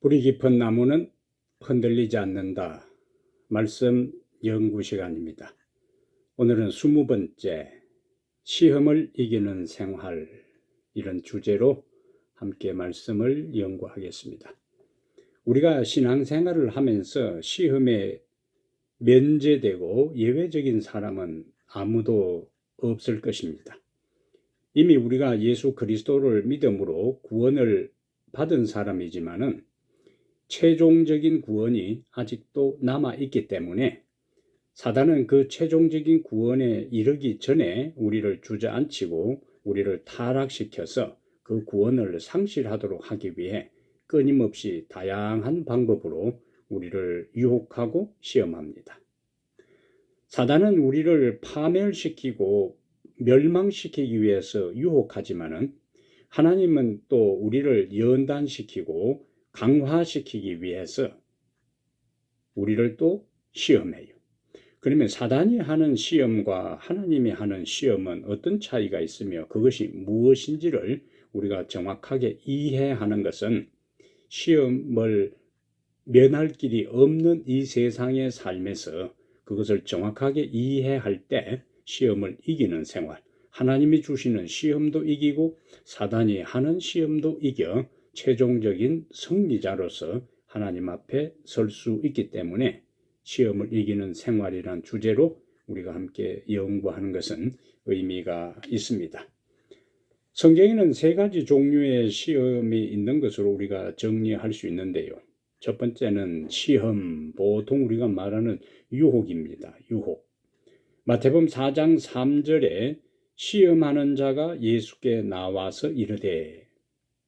뿌리 깊은 나무는 흔들리지 않는다. 말씀 연구 시간입니다. 오늘은 20번째 시험을 이기는 생활, 이런 주제로 함께 말씀을 연구하겠습니다. 우리가 신앙생활을 하면서 시험에 면제되고 예외적인 사람은 아무도 없을 것입니다. 이미 우리가 예수 그리스도를 믿음으로 구원을 받은 사람이지만은 최종적인 구원이 아직도 남아있기 때문에 사단은 그 최종적인 구원에 이르기 전에 우리를 주저앉히고 우리를 타락시켜서 그 구원을 상실하도록 하기 위해 끊임없이 다양한 방법으로 우리를 유혹하고 시험합니다. 사단은 우리를 파멸시키고 멸망시키기 위해서 유혹하지만은 하나님은 또 우리를 연단시키고 강화시키기 위해서 우리를 또 시험해요. 그러면 사단이 하는 시험과 하나님이 하는 시험은 어떤 차이가 있으며 그것이 무엇인지를 우리가 정확하게 이해하는 것은 시험을 면할 길이 없는 이 세상의 삶에서 그것을 정확하게 이해할 때 시험을 이기는 생활, 하나님이 주시는 시험도 이기고 사단이 하는 시험도 이겨 최종적인 승리자로서 하나님 앞에 설 수 있기 때문에 시험을 이기는 생활이란 주제로 우리가 함께 연구하는 것은 의미가 있습니다. 성경에는 세 가지 종류의 시험이 있는 것으로 우리가 정리할 수 있는데요. 첫 번째는 시험, 보통 우리가 말하는 유혹입니다. 유혹. 마태복음 4장 3절에 시험하는 자가 예수께 나와서 이르되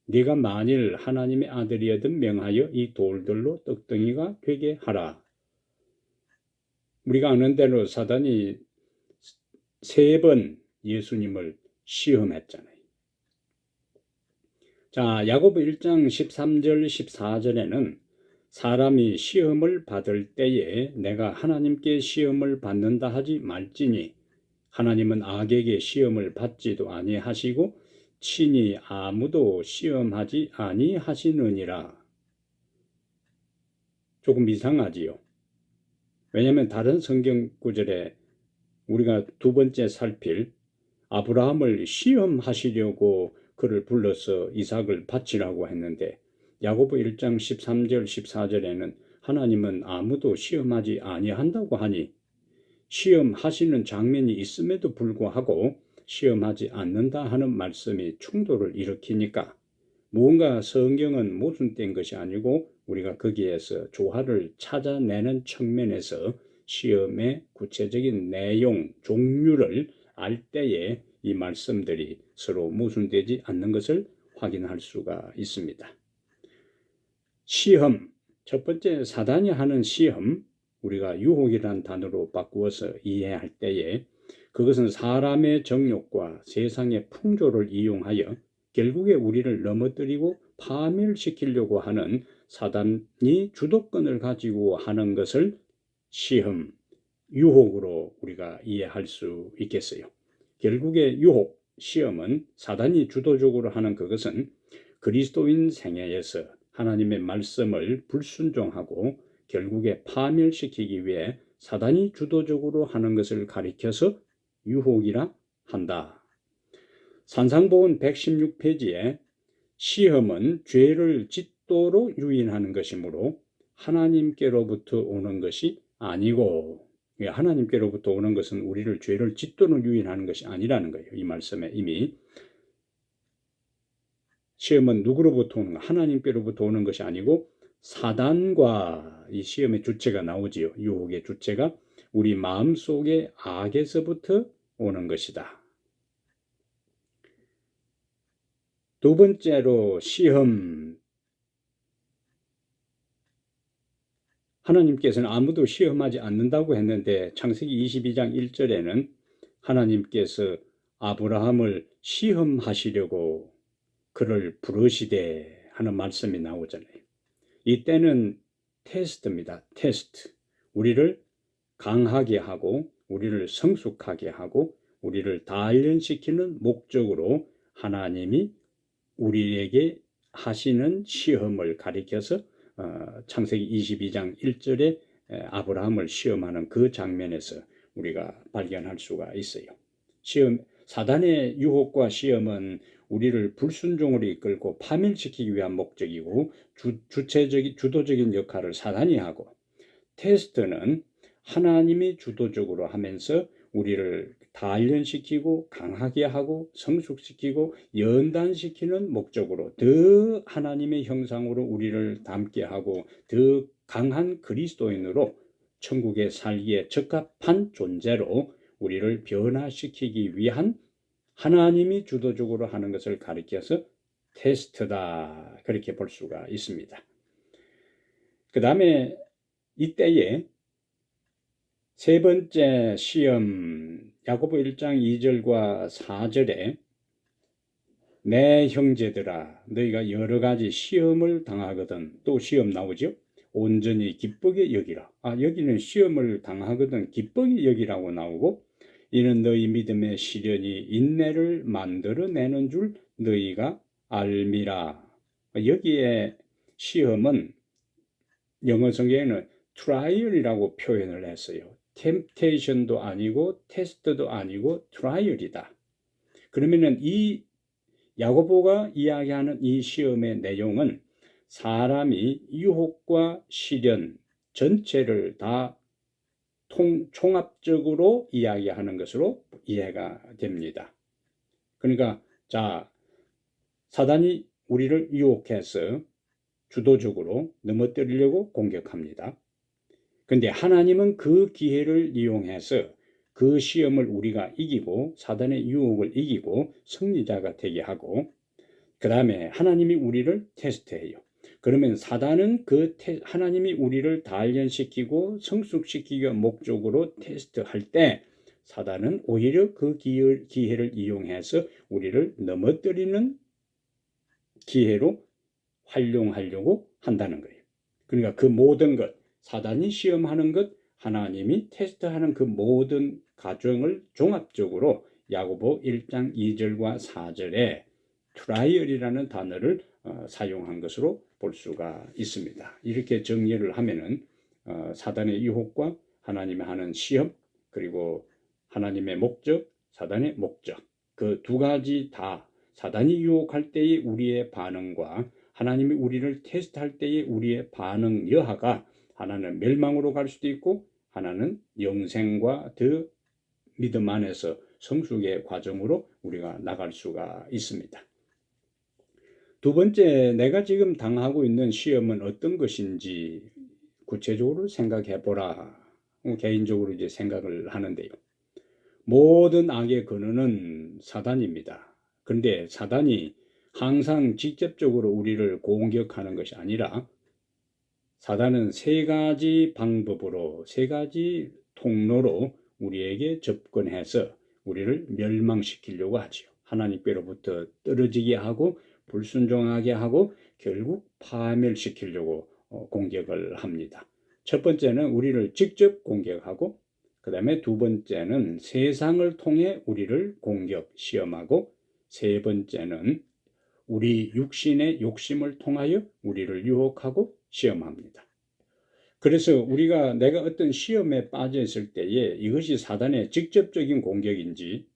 네가 만일 하나님의 아들이거든 명하여 이 돌들로 떡덩이가 되게 하라. 우리가 아는 대로 사단이 3번 예수님을 시험했잖아요. 자, 야고보 1장 13절 14절에는 사람이 시험을 받을 때에 내가 하나님께 시험을 받는다 하지 말지니 하나님은 악에게 시험을 받지도 아니하시고 친히 아무도 시험하지 아니하시느니라. 조금 이상하지요. 왜냐하면 다른 성경 구절에 우리가 두 번째 살필 아브라함을 시험하시려고 그를 불러서 이삭을 바치라고 했는데 야고보 1장 13절 14절에는 하나님은 아무도 시험하지 아니한다고 하니 시험하시는 장면이 있음에도 불구하고 시험하지 않는다 하는 말씀이 충돌을 일으키니까 무언가 성경은 모순된 것이 아니고 우리가 거기에서 조화를 찾아내는 측면에서 시험의 구체적인 내용, 종류를 알 때에 이 말씀들이 서로 모순되지 않는 것을 확인할 수가 있습니다. 시험, 첫 번째 사단이 하는 시험, 우리가 유혹이라는 단어로 바꾸어서 이해할 때에 그것은 사람의 정욕과 세상의 풍조를 이용하여 결국에 우리를 넘어뜨리고 파멸시키려고 하는 사단이 주도권을 가지고 하는 것을 시험, 유혹으로 우리가 이해할 수 있겠어요. 결국에 유혹, 시험은 사단이 주도적으로 하는 그것은 그리스도인 생애에서 하나님의 말씀을 불순종하고 결국에 파멸시키기 위해 사단이 주도적으로 하는 것을 가리켜서 유혹이라 한다. 산상보훈 116페이지에 시험은 죄를 짓도록 유인하는 것이므로 하나님께로부터 오는 것이 아니고, 하나님께로부터 오는 것은 우리를 죄를 짓도록 유인하는 것이 아니라는 거예요. 이 말씀에 이미 시험은 누구로부터 오는 거? 하나님께로부터 오는 것이 아니고 사단과 이 시험의 주체가 나오지요. 유혹의 주체가 우리 마음속의 악에서부터 오는 것이다. 두 번째로 시험, 하나님께서는 아무도 시험하지 않는다고 했는데 창세기 22장 1절에는 하나님께서 아브라함을 시험하시려고 그를 부르시되 하는 말씀이 나오잖아요. 이때는 테스트입니다. 테스트. 우리를 강하게 하고 우리를 성숙하게 하고 우리를 단련시키는 목적으로 하나님이 우리에게 하시는 시험을 가리켜서 창세기 22장 1절에 아브라함을 시험하는 그 장면에서 우리가 발견할 수가 있어요. 사단의 유혹과 시험은 우리를 불순종으로 이끌고 파멸시키기 위한 목적이고 주도적인 역할을 사단이 하고, 테스트는 하나님이 주도적으로 하면서 우리를 단련시키고 강하게 하고 성숙시키고 연단시키는 목적으로 더 하나님의 형상으로 우리를 닮게 하고 더 강한 그리스도인으로 천국에 살기에 적합한 존재로 우리를 변화시키기 위한 하나님이 주도적으로 하는 것을 가리켜서 테스트다, 그렇게 볼 수가 있습니다. 그 다음에 이때에 세 번째 시험, 야고보 1장 2절과 4절에 내 형제들아 너희가 여러 가지 시험을 당하거든, 또 시험 나오죠. 온전히 기쁘게 여기라. 여기는 시험을 당하거든 기쁘게 여기라고 나오고, 이는 너희 믿음의 시련이 인내를 만들어내는 줄 너희가 알미라. 여기에 시험은 영어 성경에는 트라이얼이라고 표현을 했어요. 템테이션도 아니고 테스트도 아니고 트라이얼이다. 그러면은 이 야고보가 이야기하는 이 시험의 내용은 사람이 유혹과 시련 전체를 다 총합적으로 이야기하는 것으로 이해가 됩니다. 그러니까 사단이 우리를 유혹해서 주도적으로 넘어뜨리려고 공격합니다. 근데 하나님은 그 기회를 이용해서 그 시험을 우리가 이기고 사단의 유혹을 이기고 승리자가 되게 하고, 그 다음에 하나님이 우리를 테스트해요. 그러면 사단은 하나님이 우리를 단련시키고 성숙시키기 위한 목적으로 테스트할 때 사단은 오히려 그 기회를 이용해서 우리를 넘어뜨리는 기회로 활용하려고 한다는 거예요. 그러니까 그 모든 것, 사단이 시험하는 것, 하나님이 테스트하는 그 모든 과정을 종합적으로 야고보 1장 2절과 4절에 트라이얼이라는 단어를 사용한 것으로 볼 수가 있습니다. 이렇게 정리를 하면은 사단의 유혹과 하나님이 하는 시험, 그리고 하나님의 목적, 사단의 목적, 그 두 가지 다 사단이 유혹할 때의 우리의 반응과 하나님이 우리를 테스트할 때의 우리의 반응 여하가 하나는 멸망으로 갈 수도 있고 하나는 영생과 더 믿음 안에서 성숙의 과정으로 우리가 나갈 수가 있습니다. 두 번째, 내가 지금 당하고 있는 시험은 어떤 것인지 구체적으로 생각해 보라. 개인적으로 이제 생각을 하는데요. 모든 악의 근원은 사단입니다. 그런데 사단이 항상 직접적으로 우리를 공격하는 것이 아니라 사단은 세 가지 방법으로, 세 가지 통로로 우리에게 접근해서 우리를 멸망시키려고 하지요. 하나님께로부터 떨어지게 하고 불순종하게 하고 결국 파멸시키려고 공격을 합니다. 첫 번째는 우리를 직접 공격하고, 그 다음에 두 번째는 세상을 통해 우리를 시험하고, 세 번째는 우리 육신의 욕심을 통하여 우리를 유혹하고 시험합니다. 그래서 내가 어떤 시험에 빠져 있을 때에 이것이 사단의 직접적인 공격인지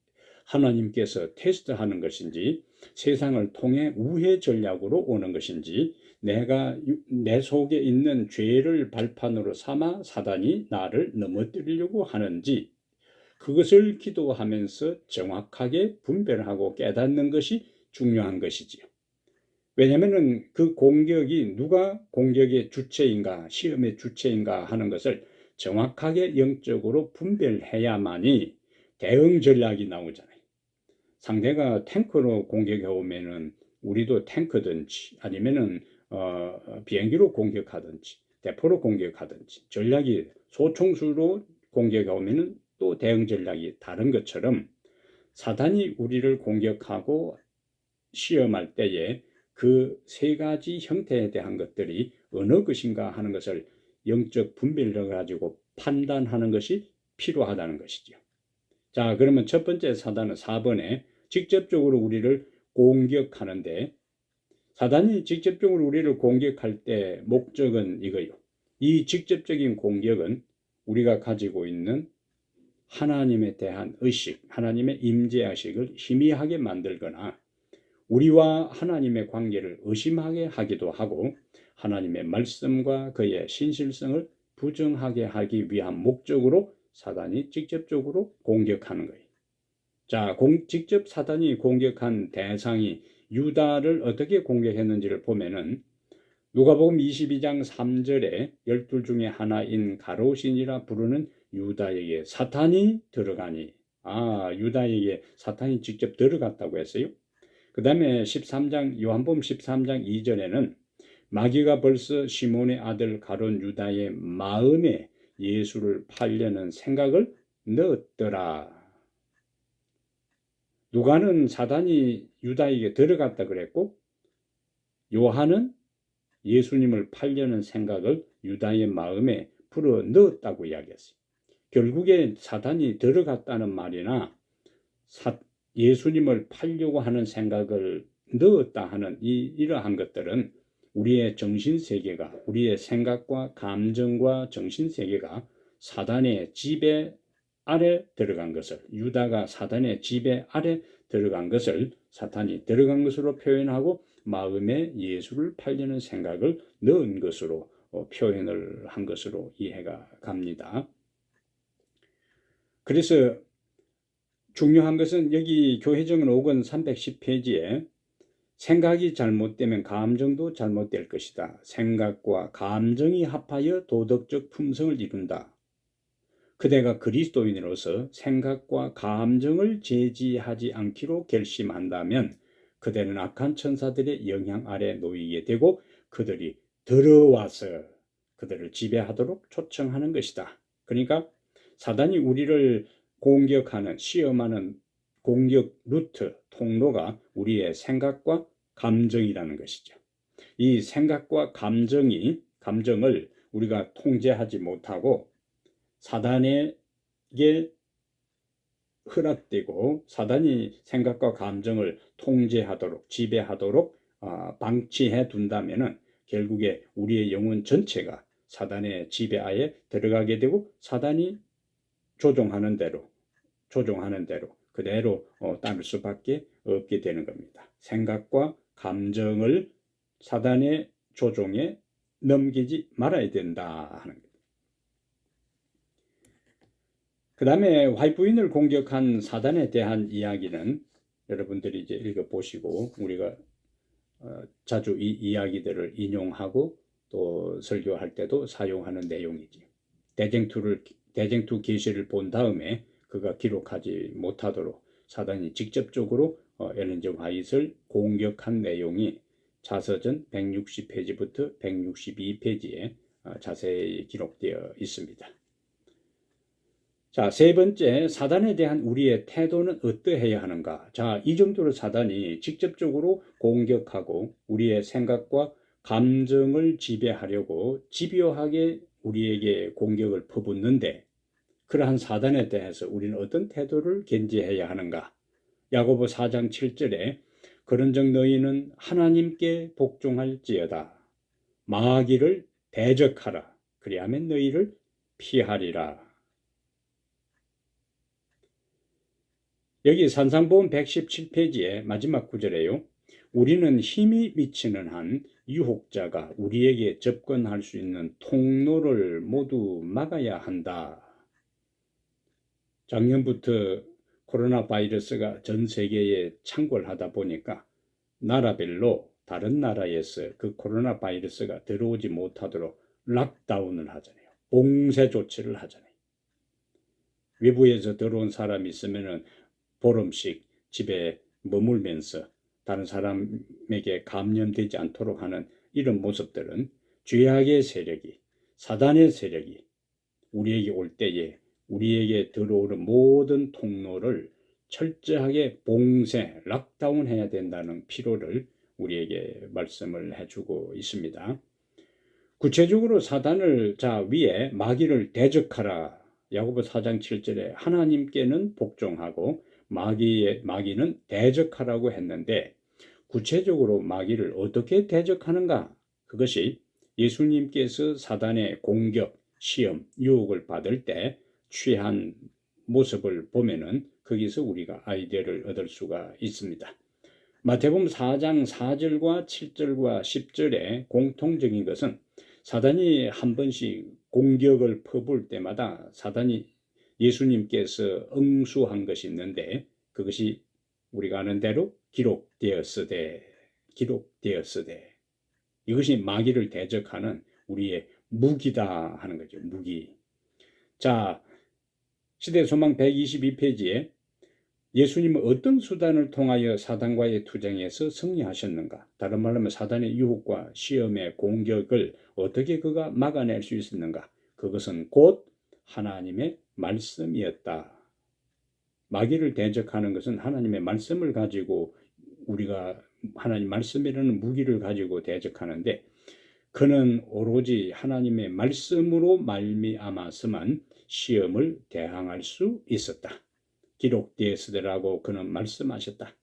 하나님께서 테스트하는 것인지 세상을 통해 우회 전략으로 오는 것인지 내가 내 속에 있는 죄를 발판으로 삼아 사단이 나를 넘어뜨리려고 하는지 그것을 기도하면서 정확하게 분별하고 깨닫는 것이 중요한 것이지요. 왜냐하면 그 공격이 누가 공격의 주체인가, 시험의 주체인가 하는 것을 정확하게 영적으로 분별해야만이 대응 전략이 나오잖아요. 상대가 탱크로 공격해 오면은 우리도 탱크든지 아니면은 비행기로 공격하든지 대포로 공격하든지 전략이 소총수로 공격해 오면은 또 대응 전략이 다른 것처럼 사단이 우리를 공격하고 시험할 때에 그 세 가지 형태에 대한 것들이 어느 것인가 하는 것을 영적 분별력을 가지고 판단하는 것이 필요하다는 것이죠. 자, 그러면 첫 번째 사단은 4번에 직접적으로 우리를 공격하는데 사단이 직접적으로 우리를 공격할 때 목적은 이거요. 이 직접적인 공격은 우리가 가지고 있는 하나님에 대한 의식, 하나님의 임재의식을 희미하게 만들거나 우리와 하나님의 관계를 의심하게 하기도 하고 하나님의 말씀과 그의 신실성을 부정하게 하기 위한 목적으로 사단이 직접적으로 공격하는 거예요. 자, 직접 사단이 공격한 대상이 유다를 어떻게 공격했는지를 보면은 누가복음 22장 3절에 12 중에 하나인 가로신이라 부르는 유다에게 사탄이 들어가니, 유다에게 사탄이 직접 들어갔다고 했어요. 그 다음에 13장, 요한복음 13장 2절에는 마귀가 벌써 시몬의 아들 가룟 유다의 마음에 예수를 팔려는 생각을 넣었더라. 누가는 사단이 유다에게 들어갔다 그랬고 요한은 예수님을 팔려는 생각을 유다의 마음에 풀어 넣었다고 이야기했어요. 결국에 사단이 들어갔다는 말이나 예수님을 팔려고 하는 생각을 넣었다 하는 이러한 것들은 우리의 정신세계가, 우리의 생각과 감정과 정신세계가 사단의 지배 아래 들어간 것을, 유다가 사단의 지배 아래 들어간 것을 사탄이 들어간 것으로 표현하고 마음에 예수를 팔려는 생각을 넣은 것으로 표현을 한 것으로 이해가 갑니다. 그래서 중요한 것은 여기 교회정은 5권 310페이지에 생각이 잘못되면 감정도 잘못될 것이다. 생각과 감정이 합하여 도덕적 품성을 이룬다. 그대가 그리스도인으로서 생각과 감정을 제지하지 않기로 결심한다면 그대는 악한 천사들의 영향 아래 놓이게 되고 그들이 들어와서 그들을 지배하도록 초청하는 것이다. 그러니까 사단이 우리를 공격하는, 시험하는 공격 루트, 통로가 우리의 생각과 감정이라는 것이죠. 이 생각과 감정을 우리가 통제하지 못하고 사단에게 허락되고 사단이 생각과 감정을 통제하도록, 지배하도록 방치해 둔다면은 결국에 우리의 영혼 전체가 사단의 지배하에 들어가게 되고 사단이 조종하는 대로 그대로 따를 수밖에 없게 되는 겁니다. 생각과 감정을 사단의 조종에 넘기지 말아야 된다 하는 겁니다. 그 다음에 와이프인을 공격한 사단에 대한 이야기는 여러분들이 이제 읽어보시고 우리가 자주 이 이야기들을 인용하고 또 설교할 때도 사용하는 내용이지. 대쟁투 계시를 본 다음에 그가 기록하지 못하도록 사단이 직접적으로 엘렌 G. 화이트를 공격한 내용이 자서전 160페이지부터 162페이지에 자세히 기록되어 있습니다. 자, 세 번째, 사단에 대한 우리의 태도는 어떠해야 하는가? 자, 이 정도로 사단이 직접적으로 공격하고 우리의 생각과 감정을 지배하려고 집요하게 우리에게 공격을 퍼붓는데 그러한 사단에 대해서 우리는 어떤 태도를 견지해야 하는가? 야고보 4장 7절에 그런즉 너희는 하나님께 복종할지어다. 마귀를 대적하라. 그리하면 너희를 피하리라. 여기 산상보험 117페이지의 마지막 구절에요. 우리는 힘이 미치는 한 유혹자가 우리에게 접근할 수 있는 통로를 모두 막아야 한다. 작년부터 코로나 바이러스가 전 세계에 창궐하다 보니까 나라별로 다른 나라에서 그 코로나 바이러스가 들어오지 못하도록 락다운을 하잖아요. 봉쇄 조치를 하잖아요. 외부에서 들어온 사람이 있으면은 보름씩 집에 머물면서 다른 사람에게 감염되지 않도록 하는 이런 모습들은 죄악의 세력이, 사단의 세력이 우리에게 올 때에 우리에게 들어오는 모든 통로를 철저하게 봉쇄, 락다운해야 된다는 필요를 우리에게 말씀을 해주고 있습니다. 구체적으로 사단을 위에 마귀를 대적하라. 야고보 4장 7절에 하나님께는 복종하고 마귀는 대적하라고 했는데 구체적으로 마귀를 어떻게 대적하는가? 그것이 예수님께서 사단의 공격, 시험, 유혹을 받을 때 취한 모습을 보면은 거기서 우리가 아이디어를 얻을 수가 있습니다. 마태복음 4장 4절과 7절과 10절의 공통적인 것은 사단이 한 번씩 공격을 퍼부을 때마다 사단이 예수님께서 응수한 것이 있는데 그것이 우리가 아는 대로 기록되었으되 이것이 마귀를 대적하는 우리의 무기다 하는 거죠. 무기. 자, 시대소망 122페이지에 예수님은 어떤 수단을 통하여 사단과의 투쟁에서 승리하셨는가? 다른 말로 하면 사단의 유혹과 시험의 공격을 어떻게 그가 막아낼 수 있었는가? 그것은 곧 하나님의 말씀이었다. 마귀를 대적하는 것은 하나님의 말씀을 가지고 우리가 하나님 말씀이라는 무기를 가지고 대적하는데 그는 오로지 하나님의 말씀으로 말미암아서만 시험을 대항할 수 있었다. 기록되었으되라고 그는 말씀하셨다.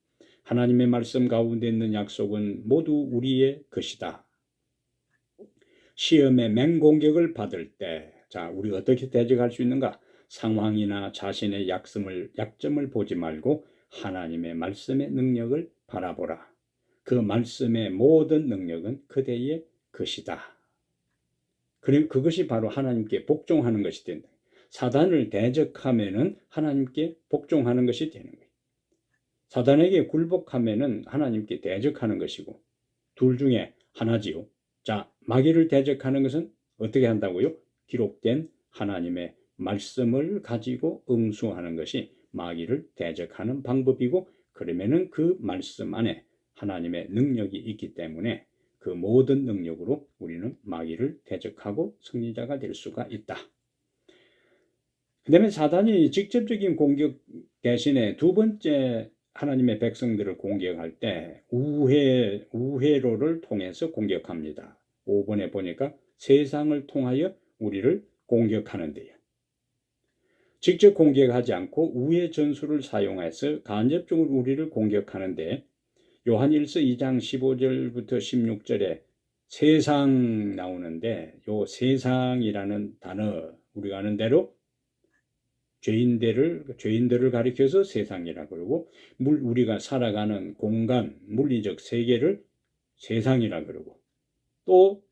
하나님의 말씀 가운데 있는 약속은 모두 우리의 것이다. 시험의 맹공격을 받을 때, 자, 우리가 어떻게 대적할 수 있는가? 상황이나 자신의 약점을 보지 말고 하나님의 말씀의 능력을 바라보라. 그 말씀의 모든 능력은 그대의 것이다. 그리고 그것이 바로 하나님께 복종하는 것이 된다. 사단을 대적하면은 하나님께 복종하는 것이 되는 거예요. 사단에게 굴복하면은 하나님께 대적하는 것이고 둘 중에 하나지요. 자, 마귀를 대적하는 것은 어떻게 한다고요? 기록된 하나님의 말씀을 가지고 응수하는 것이 마귀를 대적하는 방법이고 그러면은 그 말씀 안에 하나님의 능력이 있기 때문에 그 모든 능력으로 우리는 마귀를 대적하고 승리자가 될 수가 있다. 그 다음에 사단이 직접적인 공격 대신에 두 번째 하나님의 백성들을 공격할 때 우회로를 통해서 공격합니다. 5번에 보니까 세상을 통하여 우리를 공격하는데요. 직접 공격하지 않고 우회 전술을 사용해서 간접적으로 우리를 공격하는데 요한일서 2장 15절부터 16절에 세상 나오는데 요 세상이라는 단어 우리가 아는 대로 죄인들을 가리켜서 세상이라 그러고 우리가 살아가는 공간, 물리적 세계를 세상이라 그러고 또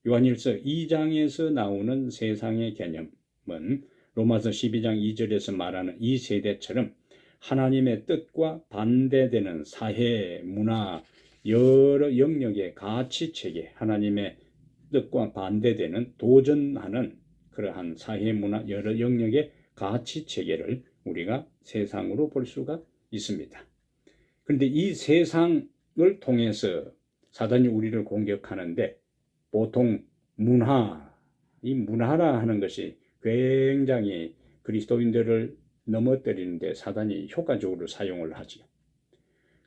요한일서 2장에서 나오는 세상의 개념은 로마서 12장 2절에서 말하는 이 세대처럼 하나님의 뜻과 반대되는 사회, 문화, 여러 영역의 가치체계, 하나님의 뜻과 반대되는 도전하는 그러한 사회, 문화, 여러 영역의 가치체계를 우리가 세상으로 볼 수가 있습니다. 그런데 이 세상을 통해서 사단이 우리를 공격하는데 보통 이 문화라 하는 것이 굉장히 그리스도인들을 넘어뜨리는데 사단이 효과적으로 사용을 하지요.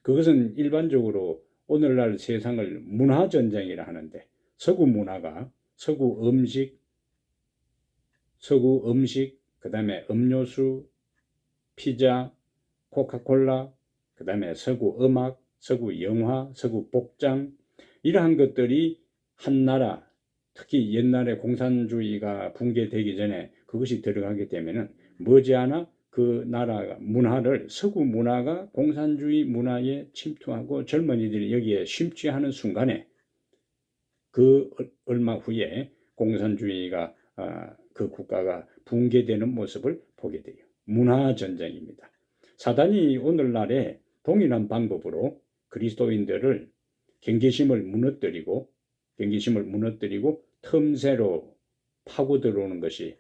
그것은 일반적으로 오늘날 세상을 문화전쟁이라 하는데 서구 문화가 서구 음식, 그 다음에 음료수, 피자, 코카콜라, 그 다음에 서구 음악, 서구 영화, 서구 복장 이러한 것들이 한 나라 특히 옛날에 공산주의가 붕괴되기 전에 그것이 들어가게 되면은 머지않아 그 나라 문화를 서구 문화가 공산주의 문화에 침투하고 젊은이들이 여기에 심취하는 순간에 그 얼마 후에 공산주의가 그 국가가 붕괴되는 모습을 보게 돼요. 문화전쟁입니다. 사단이 오늘날에 동일한 방법으로 그리스도인들을 경계심을 무너뜨리고 틈새로 파고 들어오는 것이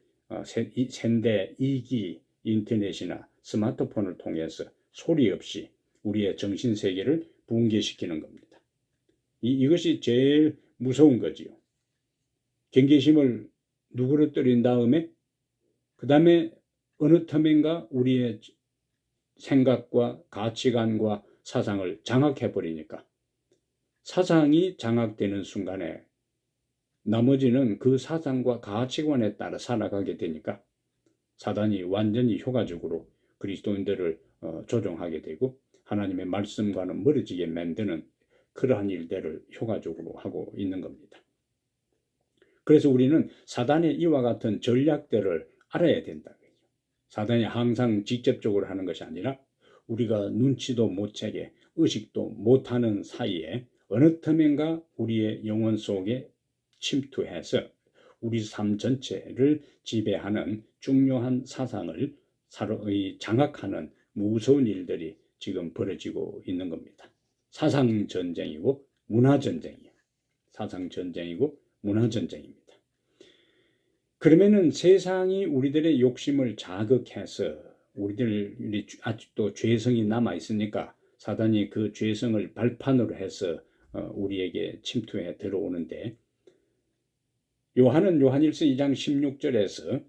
현대 2기 인터넷이나 스마트폰을 통해서 소리 없이 우리의 정신세계를 붕괴시키는 겁니다. 이것이 제일 무서운 거지요. 경계심을 누그러뜨린 다음에 그 다음에 어느 틈인가 우리의 생각과 가치관과 사상을 장악해버리니까 사상이 장악되는 순간에 나머지는 그 사상과 가치관에 따라 살아가게 되니까 사단이 완전히 효과적으로 그리스도인들을 조종하게 되고 하나님의 말씀과는 멀어지게 만드는 그러한 일들을 효과적으로 하고 있는 겁니다. 그래서 우리는 사단의 이와 같은 전략들을 알아야 된다. 사단이 항상 직접적으로 하는 것이 아니라 우리가 눈치도 못 채게 의식도 못하는 사이에 어느 틈엔가 우리의 영혼 속에 침투해서 우리 삶 전체를 지배하는 중요한 사상을 장악하는 무서운 일들이 지금 벌어지고 있는 겁니다. 사상전쟁이고 문화전쟁이에요. 사상전쟁이고 문화전쟁입니다. 그러면은 세상이 우리들의 욕심을 자극해서 우리들이 아직도 죄성이 남아 있으니까 사단이 그 죄성을 발판으로 해서 우리에게 침투해 들어오는데, 요한은 요한일서 2장 16절에서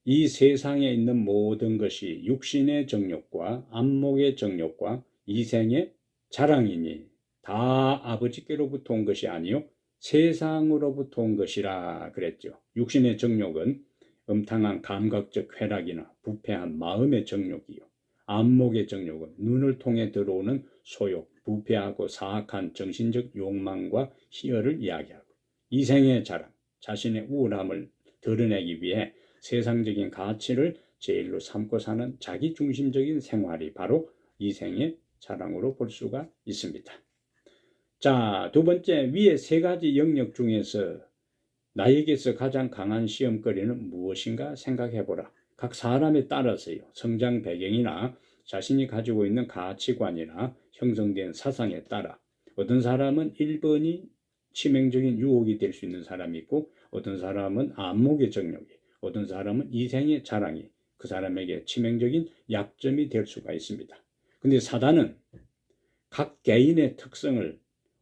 이 세상에 있는 모든 것이 육신의 정욕과 안목의 정욕과 이생의 자랑이니 다 아버지께로부터 온 것이 아니요 세상으로부터 온 것이라 그랬죠. 육신의 정욕은 음탕한 감각적 쾌락이나 부패한 마음의 정욕이요, 안목의 정욕은 눈을 통해 들어오는 소욕, 부패하고 사악한 정신적 욕망과 희열을 이야기하고, 이생의 자랑, 자신의 우월함을 드러내기 위해 세상적인 가치를 제일로 삼고 사는 자기중심적인 생활이 바로 이생의 자랑으로 볼 수가 있습니다. 자, 두 번째, 위의 세 가지 영역 중에서 나에게서 가장 강한 시험거리는 무엇인가 생각해보라. 각 사람에 따라서요, 성장 배경이나 자신이 가지고 있는 가치관이나 형성된 사상에 따라 어떤 사람은 1번이 치명적인 유혹이 될 수 있는 사람이 있고, 어떤 사람은 안목의 정욕이, 어떤 사람은 이생의 자랑이 그 사람에게 치명적인 약점이 될 수가 있습니다. 근데 사단은 각 개인의 특성을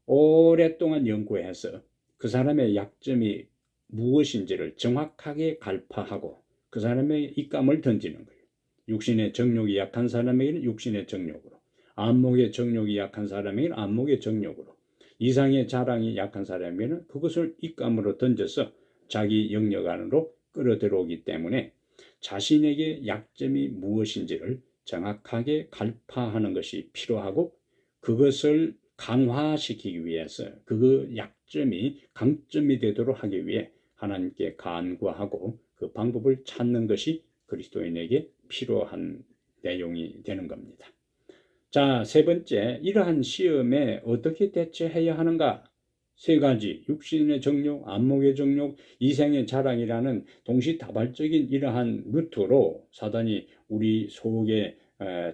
오랫동안 연구해서 그 사람의 약점이 무엇인지를 정확하게 갈파하고 그 사람의 입감을 던지는 거예요. 육신의 정욕이 약한 사람에게는 육신의 정욕으로, 안목의 정욕이 약한 사람에게는 안목의 정욕으로, 이상의 자랑이 약한 사람에게는 그것을 입감으로 던져서 자기 영역 안으로 끌어들어오기 때문에 자신에게 약점이 무엇인지를 정확하게 갈파하는 것이 필요하고, 그것을 강화시키기 위해서 그 약점이 강점이 되도록 하기 위해 하나님께 간구하고 그 방법을 찾는 것이 그리스도인에게 필요한 내용이 되는 겁니다. 자, 세 번째, 이러한 시험에 어떻게 대처해야 하는가? 세 가지, 육신의 정욕, 안목의 정욕, 이생의 자랑이라는 동시다발적인 이러한 루트로 사단이 우리 속에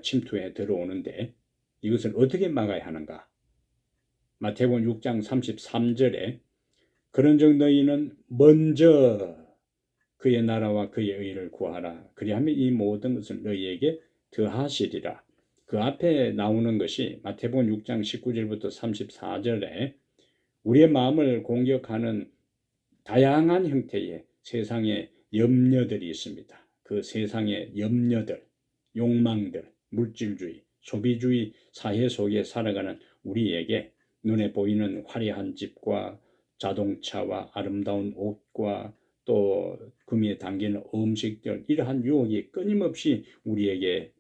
침투해 들어오는데, 이것을 어떻게 막아야 하는가? 마태복음 6장 33절에 그런즉 너희는 먼저 그의 나라와 그의 의를 구하라. 그리하면 이 모든 것을 너희에게 더하시리라. 그 앞에 나오는 것이 마태복음 6장 19절부터 34절에 우리의 마음을 공격하는 다양한 형태의 세상의 염려들이 있습니다. 그 세상의 염려들, 욕망들, 물질주의, 소비주의 사회 속에 살아가는 우리에게 눈에 보이는 화려한 집과 자동차와 아름다운 옷과 또 금에 담기는 음식들, 이러한 유혹이 끊임없이 우리에게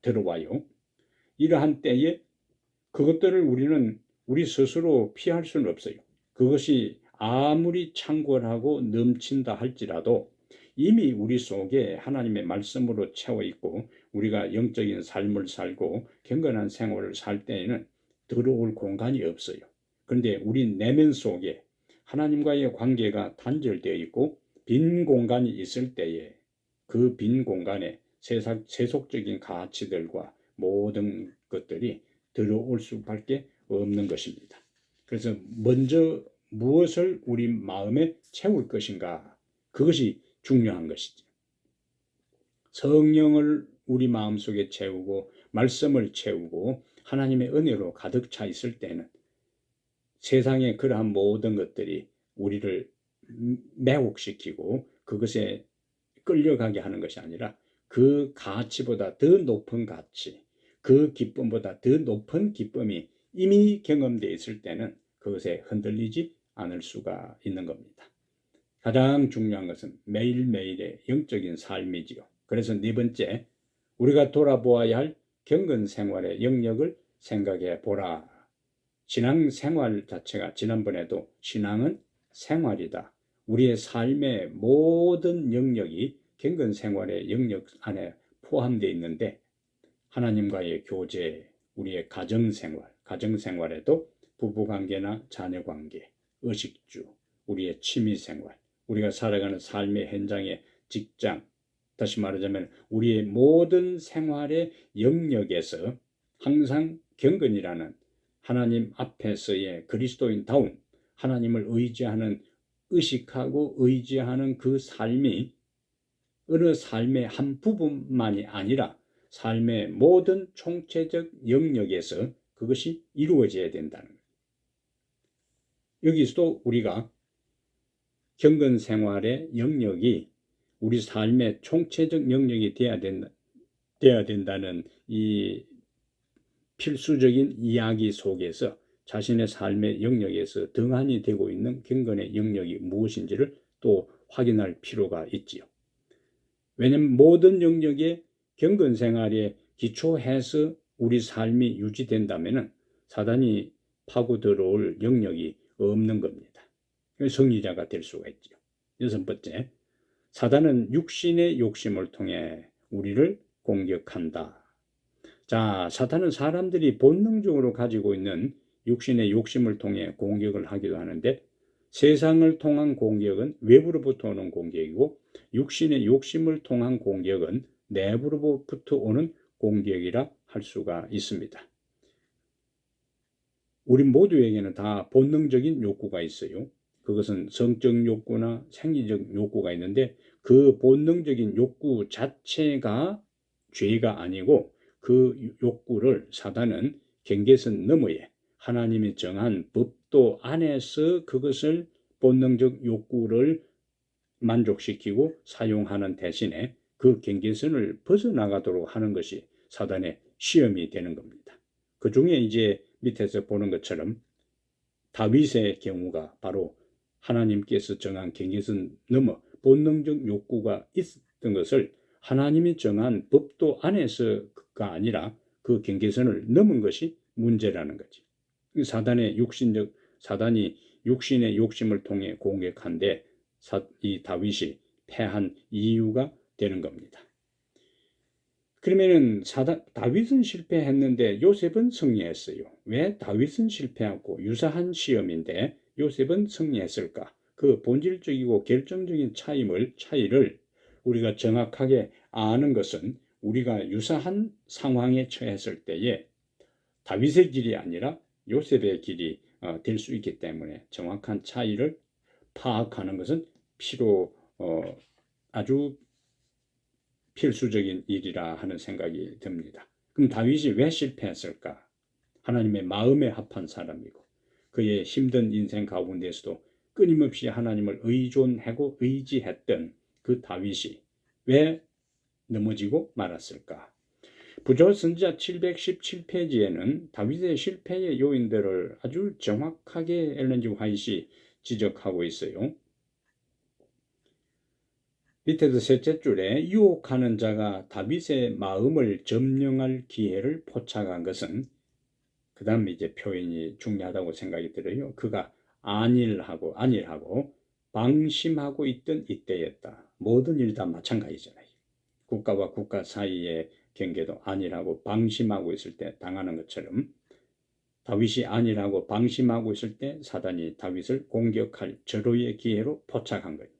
들어와요. 이러한 때에 그것들을 우리는 우리 스스로 피할 수는 없어요. 그것이 아무리 창궐하고 넘친다 할지라도 이미 우리 속에 하나님의 말씀으로 채워 있고 우리가 영적인 삶을 살고 경건한 생활을 살 때에는 들어올 공간이 없어요. 그런데 우리 내면 속에 하나님과의 관계가 단절되어 있고 빈 공간이 있을 때에 그 빈 공간에 세속적인 가치들과 모든 것들이 들어올 수밖에 없는 것입니다. 그래서 먼저 무엇을 우리 마음에 채울 것인가, 그것이 중요한 것이죠. 성령을 우리 마음속에 채우고 말씀을 채우고 하나님의 은혜로 가득 차 있을 때는 세상의 그러한 모든 것들이 우리를 매혹시키고 그것에 끌려가게 하는 것이 아니라 그 가치보다 더 높은 가치, 그 기쁨보다 더 높은 기쁨이 이미 경험되어 있을 때는 그것에 흔들리지 않을 수가 있는 겁니다. 가장 중요한 것은 매일매일의 영적인 삶이지요. 그래서 네 번째, 우리가 돌아보아야 할 경건 생활의 영역을 생각해 보라. 신앙생활 자체가 지난번에도 신앙은 생활이다. 우리의 삶의 모든 영역이 경건생활의 영역 안에 포함되어 있는데 하나님과의 교제, 우리의 가정생활에도 부부관계나 자녀관계, 의식주, 우리의 취미생활, 우리가 살아가는 삶의 현장의 직장, 다시 말하자면 우리의 모든 생활의 영역에서 항상 경건이라는 하나님 앞에서의 그리스도인다운 하나님을 의식하고 의지하는 그 삶이 어느 삶의 한 부분만이 아니라 삶의 모든 총체적 영역에서 그것이 이루어져야 된다는 거예요. 여기서도 우리가 경건 생활의 영역이 우리 삶의 총체적 영역이 돼야 된다는 이 필수적인 이야기 속에서 자신의 삶의 영역에서 등한히 되고 있는 경건의 영역이 무엇인지를 또 확인할 필요가 있지요. 왜냐하면 모든 영역에 경건 생활에 기초해서 우리 삶이 유지된다면 사단이 파고 들어올 영역이 없는 겁니다. 승리자가 될 수가 있죠. 여섯 번째, 사단은 육신의 욕심을 통해 우리를 공격한다. 자, 사탄은 사람들이 본능적으로 가지고 있는 육신의 욕심을 통해 공격을 하기도 하는데 세상을 통한 공격은 외부로부터 오는 공격이고 육신의 욕심을 통한 공격은 내부로부터 오는 공격이라 할 수가 있습니다. 우리 모두에게는 다 본능적인 욕구가 있어요. 그것은 성적 욕구나 생리적 욕구가 있는데 그 본능적인 욕구 자체가 죄가 아니고 그 욕구를 사단은 경계선 너머에 하나님이 정한 법도 안에서 그것을 본능적 욕구를 만족시키고 사용하는 대신에 그 경계선을 벗어나가도록 하는 것이 사단의 시험이 되는 겁니다. 그 중에 이제 밑에서 보는 것처럼 다윗의 경우가 바로 하나님께서 정한 경계선 넘어 본능적 욕구가 있었던 것을 하나님이 정한 법도 안에서가 아니라 그 경계선을 넘은 것이 문제라는 거지. 사단이 육신의 욕심을 통해 공격한데 이 다윗이 패한 이유가 되는 겁니다. 그러면은 다윗은 실패했는데 요셉은 승리했어요. 왜 다윗은 실패하고 유사한 시험인데 요셉은 승리했을까? 그 본질적이고 결정적인 차이를 우리가 정확하게 아는 것은 우리가 유사한 상황에 처했을 때에 다윗의 길이 아니라 요셉의 길이 될 수 있기 때문에 정확한 차이를 파악하는 것은 아주 필수적인 일이라 하는 생각이 듭니다. 그럼 다윗이 왜 실패했을까? 하나님의 마음에 합한 사람이고 그의 힘든 인생 가운데서도 끊임없이 하나님을 의존하고 의지했던 그 다윗이 왜 넘어지고 말았을까? 부조 선지자 717페이지에는 다윗의 실패의 요인들을 아주 정확하게 엘렌 G. 화이트이 지적하고 있어요. 밑에서 셋째 줄에 유혹하는 자가 다윗의 마음을 점령할 기회를 포착한 것은 그 다음에 이제 표현이 중요하다고 생각이 들어요. 그가 안일하고 방심하고 있던 이때였다. 모든 일 다 마찬가지잖아요. 국가와 국가 사이의 경계도 안일하고 방심하고 있을 때 당하는 것처럼 다윗이 안일하고 방심하고 있을 때 사단이 다윗을 공격할 절호의 기회로 포착한 거예요.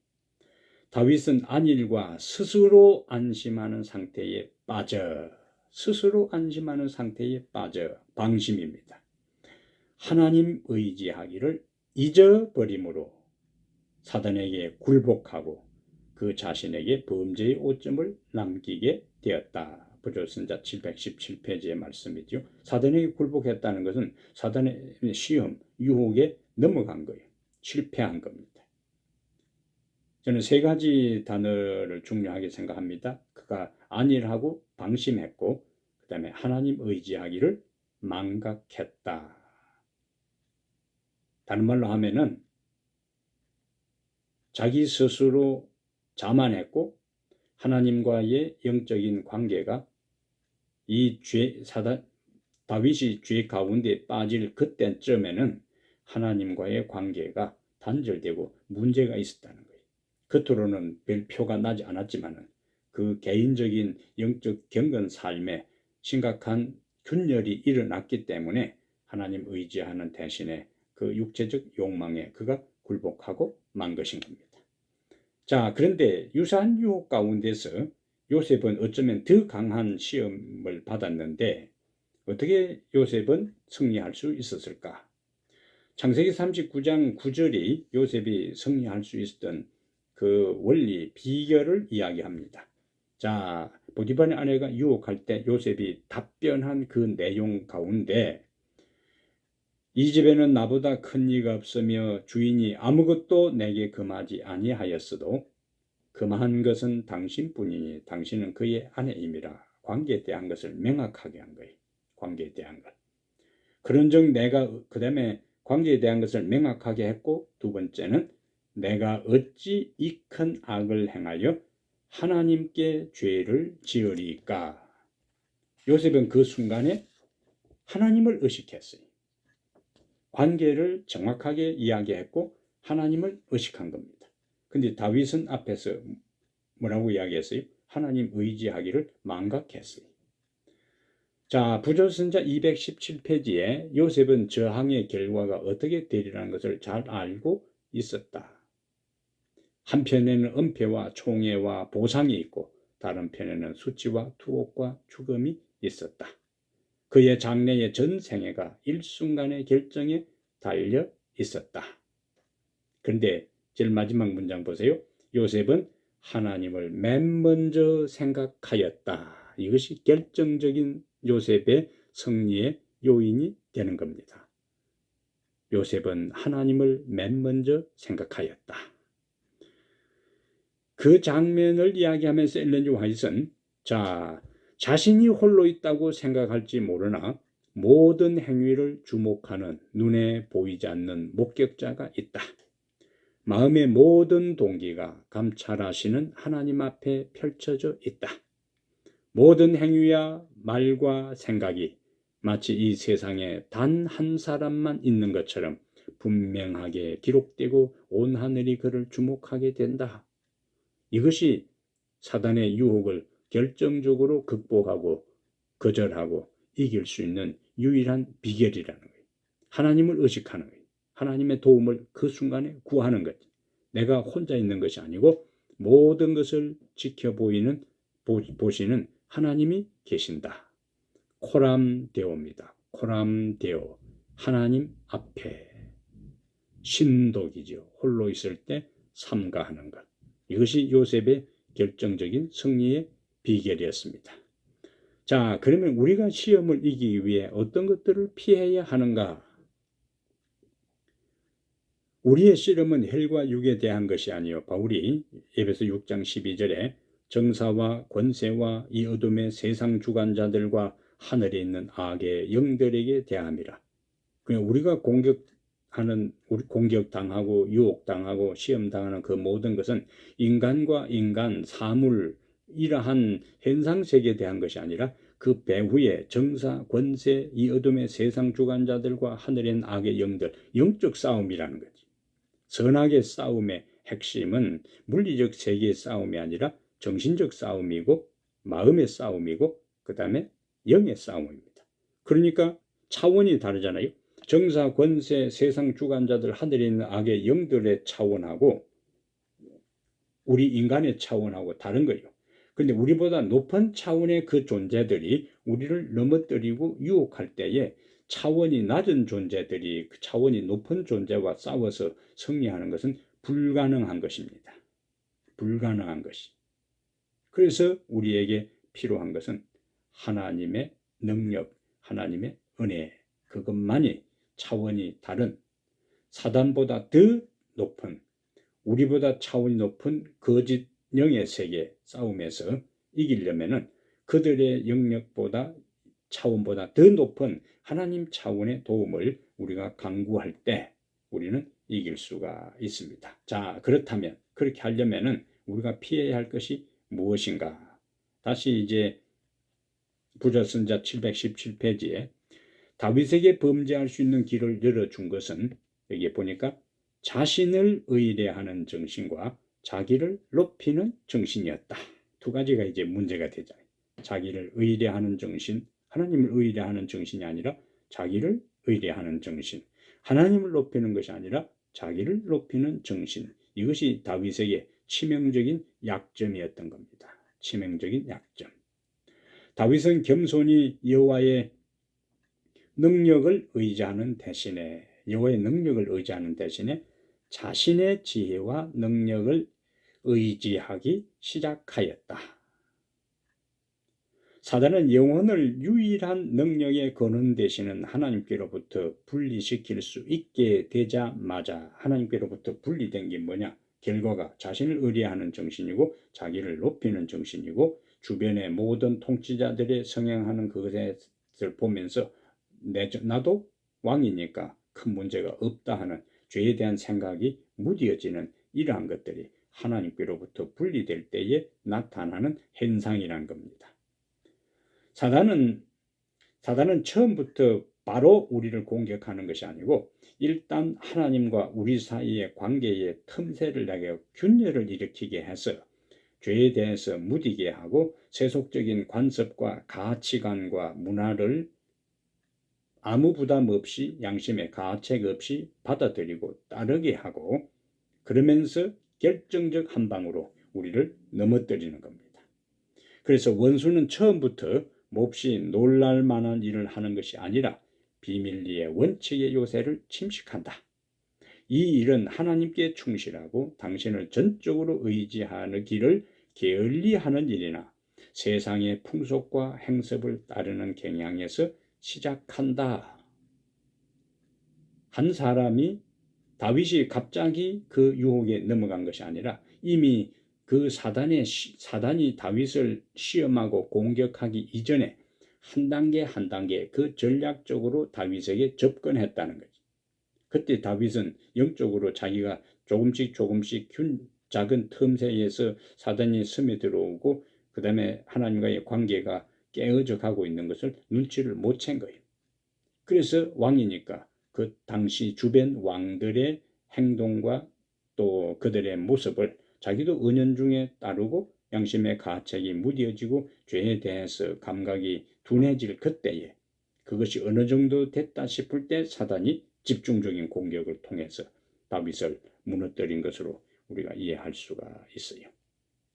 다윗은 안일과 스스로 안심하는 상태에 빠져 방심입니다. 하나님 의지하기를 잊어버림으로 사단에게 굴복하고 그 자신에게 범죄의 오점을 남기게 되었다. 부조선자 717페이지의 말씀이죠. 사단에게 굴복했다는 것은 사단의 시험, 유혹에 넘어간 거예요. 실패한 겁니다. 저는 세 가지 단어를 중요하게 생각합니다. 그가 안일하고 방심했고 그 다음에 하나님 의지하기를 망각했다. 다른 말로 하면은 자기 스스로 자만했고 하나님과의 영적인 관계가 다윗이 죄 가운데 빠질 그때쯤에는 하나님과의 관계가 단절되고 문제가 있었다는 거예요. 겉으로는 별 표가 나지 않았지만 그 개인적인 영적 경건 삶에 심각한 균열이 일어났기 때문에 하나님 의지하는 대신에 그 육체적 욕망에 그가 굴복하고 만 것인 겁니다. 자, 그런데 유사한 유혹 가운데서 요셉은 어쩌면 더 강한 시험을 받았는데 어떻게 요셉은 승리할 수 있었을까? 창세기 39장 9절이 요셉이 승리할 수 있었던 그 원리, 비결을 이야기합니다. 자, 보디발의 아내가 유혹할 때 요셉이 답변한 그 내용 가운데 이 집에는 나보다 큰 이가 없으며 주인이 아무것도 내게 금하지 아니하였어도 금한 것은 당신뿐이니 당신은 그의 아내임이라. 관계에 대한 것을 명확하게 한 거예요. 관계에 대한 것. 그런즉 내가 그 다음에 관계에 대한 것을 명확하게 했고, 두 번째는 내가 어찌 이 큰 악을 행하여 하나님께 죄를 지으리까. 요셉은 그 순간에 하나님을 의식했어요. 관계를 정확하게 이야기했고 하나님을 의식한 겁니다. 근데 다윗은 앞에서 뭐라고 이야기했어요? 하나님 의지하기를 망각했어요. 자, 부조선자 217페이지에 요셉은 저항의 결과가 어떻게 되리라는 것을 잘 알고 있었다. 한편에는 은폐와 총애와 보상이 있고 다른 편에는 수치와 투옥과 죽음이 있었다. 그의 장래의 전 생애가 일순간의 결정에 달려 있었다. 그런데 제일 마지막 문장 보세요. 요셉은 하나님을 맨 먼저 생각하였다. 이것이 결정적인 요셉의 승리의 요인이 되는 겁니다. 요셉은 하나님을 맨 먼저 생각하였다. 그 장면을 이야기하면서 엘렌 G. 화이트는 자신이 홀로 있다고 생각할지 모르나 모든 행위를 주목하는 눈에 보이지 않는 목격자가 있다. 마음의 모든 동기가 감찰하시는 하나님 앞에 펼쳐져 있다. 모든 행위와 말과 생각이 마치 이 세상에 단 한 사람만 있는 것처럼 분명하게 기록되고 온 하늘이 그를 주목하게 된다. 이것이 사단의 유혹을 결정적으로 극복하고 거절하고 이길 수 있는 유일한 비결이라는 거예요. 하나님을 의식하는 거예요. 하나님의 도움을 그 순간에 구하는 것. 내가 혼자 있는 것이 아니고 모든 것을 지켜보시는 하나님이 계신다. 코람데오입니다. 코람데오. 하나님 앞에 신독이죠. 홀로 있을 때 삼가하는 것. 이것이 요셉의 결정적인 승리의 비결이었습니다. 자, 그러면 우리가 시험을 이기기 위해 어떤 것들을 피해야 하는가? 우리의 씨름은 혈과 육에 대한 것이 아니요 바울이 에베소 6장 12절에 정사와 권세와 이 어둠의 세상 주관자들과 하늘에 있는 악의 영들에게 대함이라. 그냥 우리가 공격당하고 유혹당하고 시험당하는 그 모든 것은 인간과 인간, 사물, 이러한 현상세계에 대한 것이 아니라 그 배후에 정사, 권세, 이 어둠의 세상 주관자들과 하늘에 있는 악의 영들, 영적 싸움이라는 거지. 선악의 싸움의 핵심은 물리적 세계의 싸움이 아니라 정신적 싸움이고 마음의 싸움이고 그 다음에 영의 싸움입니다. 그러니까 차원이 다르잖아요. 정사, 권세, 세상 주관자들, 하늘에 있는 악의 영들의 차원하고 우리 인간의 차원하고 다른 거예요. 그런데 우리보다 높은 차원의 그 존재들이 우리를 넘어뜨리고 유혹할 때에 차원이 낮은 존재들이 그 차원이 높은 존재와 싸워서 승리하는 것은 불가능한 것입니다. 불가능한 것이. 그래서 우리에게 필요한 것은 하나님의 능력, 하나님의 은혜, 그것만이 차원이 다른 사단보다 더 높은 우리보다 차원이 높은 거짓 영의 세계 싸움에서 이기려면은 그들의 영역보다 차원보다 더 높은 하나님 차원의 도움을 우리가 강구할 때 우리는 이길 수가 있습니다. 자, 그렇다면 그렇게 하려면은 우리가 피해야 할 것이 무엇인가? 다시 이제 부조선자 717페이지에 다윗에게 범죄할 수 있는 길을 열어준 것은 여기에 보니까 자신을 의뢰하는 정신과 자기를 높이는 정신이었다. 두 가지가 이제 문제가 되잖아요. 자기를 의뢰하는 정신, 하나님을 의뢰하는 정신이 아니라 자기를 의뢰하는 정신, 하나님을 높이는 것이 아니라 자기를 높이는 정신. 이것이 다윗에게 치명적인 약점이었던 겁니다. 치명적인 약점. 다윗은 겸손히 여호와의 능력을 의지하는 대신에 자신의 지혜와 능력을 의지하기 시작하였다. 사단은 영혼을 유일한 능력의 근원 되시는 하나님께로부터 분리시킬 수 있게 되자마자 하나님께로부터 분리된 게 뭐냐? 결과가 자신을 의뢰하는 정신이고 자기를 높이는 정신이고 주변의 모든 통치자들의 성행하는 그것을 보면서 나도 왕이니까 큰 문제가 없다 하는 죄에 대한 생각이 무뎌지는 이러한 것들이 하나님께로부터 분리될 때에 나타나는 현상이란 겁니다. 사단은 처음부터 바로 우리를 공격하는 것이 아니고 일단 하나님과 우리 사이의 관계에 틈새를 내게 균열을 일으키게 해서 죄에 대해서 무디게 하고 세속적인 관습과 가치관과 문화를 아무 부담 없이 양심의 가책 없이 받아들이고 따르게 하고 그러면서 결정적 한 방으로 우리를 넘어뜨리는 겁니다. 그래서 원수는 처음부터 몹시 놀랄 만한 일을 하는 것이 아니라 비밀리의 원칙의 요새를 침식한다. 이 일은 하나님께 충실하고 당신을 전적으로 의지하는 길을 게을리하는 일이나 세상의 풍속과 행습을 따르는 경향에서 시작한다. 한 사람이 다윗이 갑자기 그 유혹에 넘어간 것이 아니라 이미 그 사단이 다윗을 시험하고 공격하기 이전에 한 단계 한 단계 그 전략적으로 다윗에게 접근했다는 거지. 그때 다윗은 영적으로 자기가 조금씩 작은 틈새에서 사단이 스며들어오고 그 다음에 하나님과의 관계가 깨어져 가고 있는 것을 눈치를 못 챈 거예요. 그래서 왕이니까 그 당시 주변 왕들의 행동과 또 그들의 모습을 자기도 은연중에 따르고 양심의 가책이 무뎌지고 죄에 대해서 감각이 둔해질 그때에 그것이 어느 정도 됐다 싶을 때 사단이 집중적인 공격을 통해서 다윗을 무너뜨린 것으로 우리가 이해할 수가 있어요.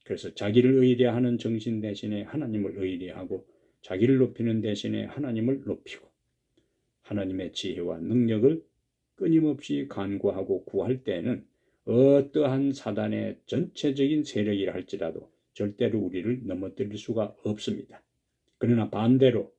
그래서 자기를 의뢰하는 정신 대신에 하나님을 의뢰하고 자기를 높이는 대신에 하나님을 높이고 하나님의 지혜와 능력을 끊임없이 간구하고 구할 때는 어떠한 사단의 전체적인 세력이라 할지라도 절대로 우리를 넘어뜨릴 수가 없습니다. 그러나 반대로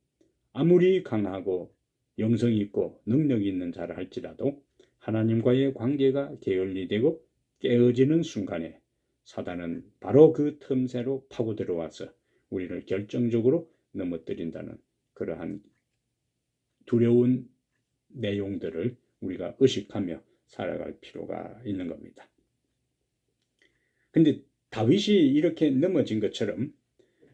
아무리 강하고 영성 있고 능력 있는 자라 할지라도 하나님과의 관계가 게을리되고 깨어지는 순간에 사단은 바로 그 틈새로 파고 들어와서 우리를 결정적으로 넘어뜨린다는 그러한 두려운 내용들을 우리가 의식하며 살아갈 필요가 있는 겁니다. 근데 다윗이 이렇게 넘어진 것처럼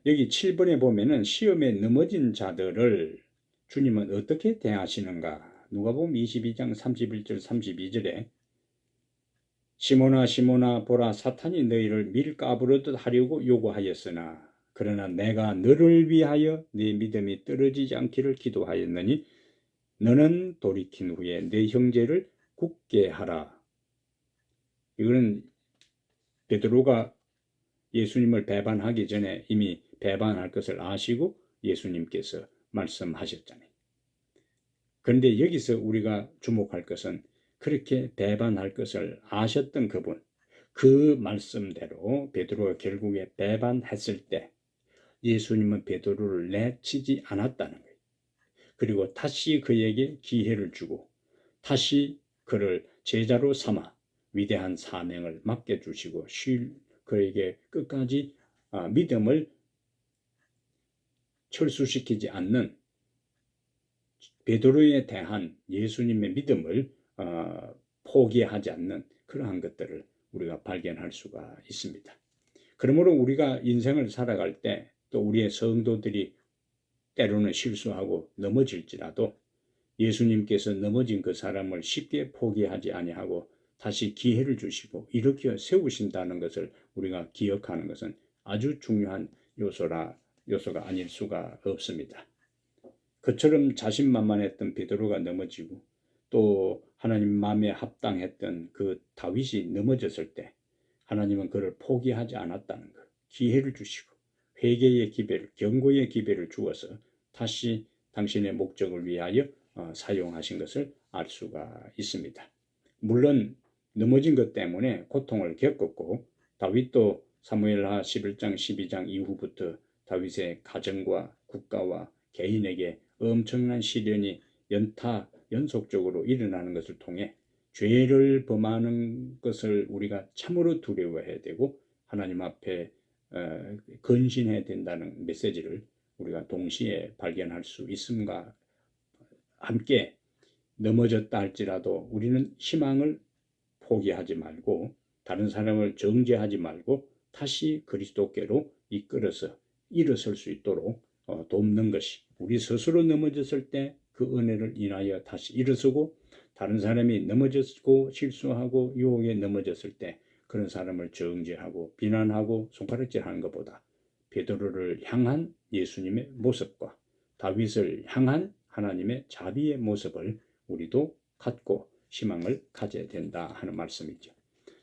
여기 7번에 보면은 시험에 넘어진 자들을 주님은 어떻게 대하시는가? 누가복음 22장 31절 32절에 시몬아 시몬아 보라 사탄이 너희를 밀가부르듯 하려고 요구하였으나 그러나 내가 너를 위하여 네 믿음이 떨어지지 않기를 기도하였느니 너는 돌이킨 후에 네 형제를 굳게 하라. 이거는 베드로가 예수님을 배반하기 전에 이미 배반할 것을 아시고 예수님께서 말씀하셨잖아요. 그런데 여기서 우리가 주목할 것은 그렇게 배반할 것을 아셨던 그분, 그 말씀대로 베드로가 결국에 배반했을 때 예수님은 베드로를 내치지 않았다는 거예요. 그리고 다시 그에게 기회를 주고 다시 그를 제자로 삼아 위대한 사명을 맡겨주시고 그에게 끝까지 믿음을 철수시키지 않는 베드로에 대한 예수님의 믿음을 포기하지 않는 그러한 것들을 우리가 발견할 수가 있습니다. 그러므로 우리가 인생을 살아갈 때 또 우리의 성도들이 때로는 실수하고 넘어질지라도 예수님께서 넘어진 그 사람을 쉽게 포기하지 아니하고 다시 기회를 주시고 일으켜 세우신다는 것을 우리가 기억하는 것은 아주 중요한 요소가 아닐 수가 없습니다. 그처럼 자신만만했던 베드로가 넘어지고 또 하나님 마음에 합당했던 그 다윗이 넘어졌을 때 하나님은 그를 포기하지 않았다는 것, 기회를 주시고 회개의 기회를, 경고의 기회를 주어서 다시 당신의 목적을 위하여 사용하신 것을 알 수가 있습니다. 물론 넘어진 것 때문에 고통을 겪었고 다윗도 사무엘하 11장 12장 이후부터 다윗의 가정과 국가와 개인에게 엄청난 시련이 연속적으로 일어나는 것을 통해 죄를 범하는 것을 우리가 참으로 두려워해야 되고 하나님 앞에 근신해야 된다는 메시지를 우리가 동시에 발견할 수 있음과 함께 넘어졌다 할지라도 우리는 희망을 포기하지 말고 다른 사람을 정죄하지 말고 다시 그리스도께로 이끌어서 일어설 수 있도록 돕는 것이 우리 스스로 넘어졌을 때 그 은혜를 인하여 다시 일어서고 다른 사람이 넘어졌고 실수하고 유혹에 넘어졌을 때 그런 사람을 정죄하고 비난하고 손가락질하는 것보다 베드로를 향한 예수님의 모습과 다윗을 향한 하나님의 자비의 모습을 우리도 갖고 희망을 가져야 된다 하는 말씀이죠.